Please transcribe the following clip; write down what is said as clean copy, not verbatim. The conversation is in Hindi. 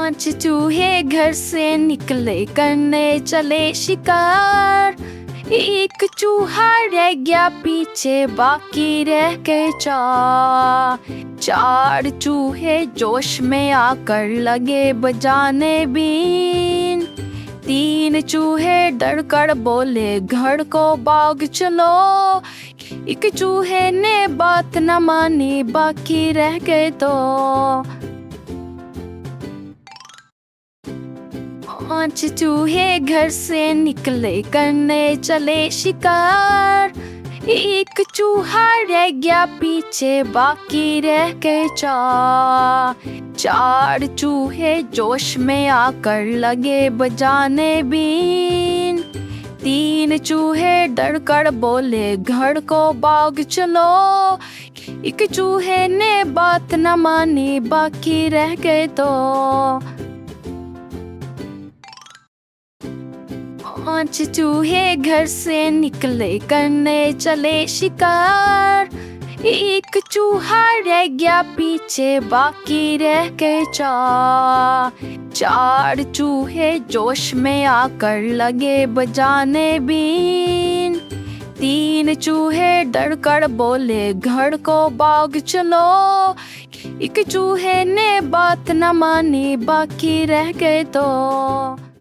5 चूहे घर से निकले करने चले शिकार। एक चूहा रह गया पीछे, बाकी रह गए 4 चूहे जोश में आकर लगे बजाने बीन। 3 चूहे डर कर बोले घर को भाग चलो। एक चूहे ने बात न मानी, बाकी रह गए 2। 5 चूहे घर से निकले करने चले शिकार। एक चूहा रह गया पीछे, बाकी रह गए 4 चूहे जोश में आकर लगे बजाने बीन। 3 चूहे डर कर बोले घर को भाग चलो। एक चूहे ने बात न मानी, बाकी रह गए 2। 5 चूहे घर से निकले करने चले शिकार। एक चूहा रह गया पीछे, बाकी रह गए 4 चूहे जोश में आकर लगे बजाने बीन। 3 चूहे डर कर बोले घर को भाग चलो। एक चूहे ने बात न मानी, बाकी रह गए 2।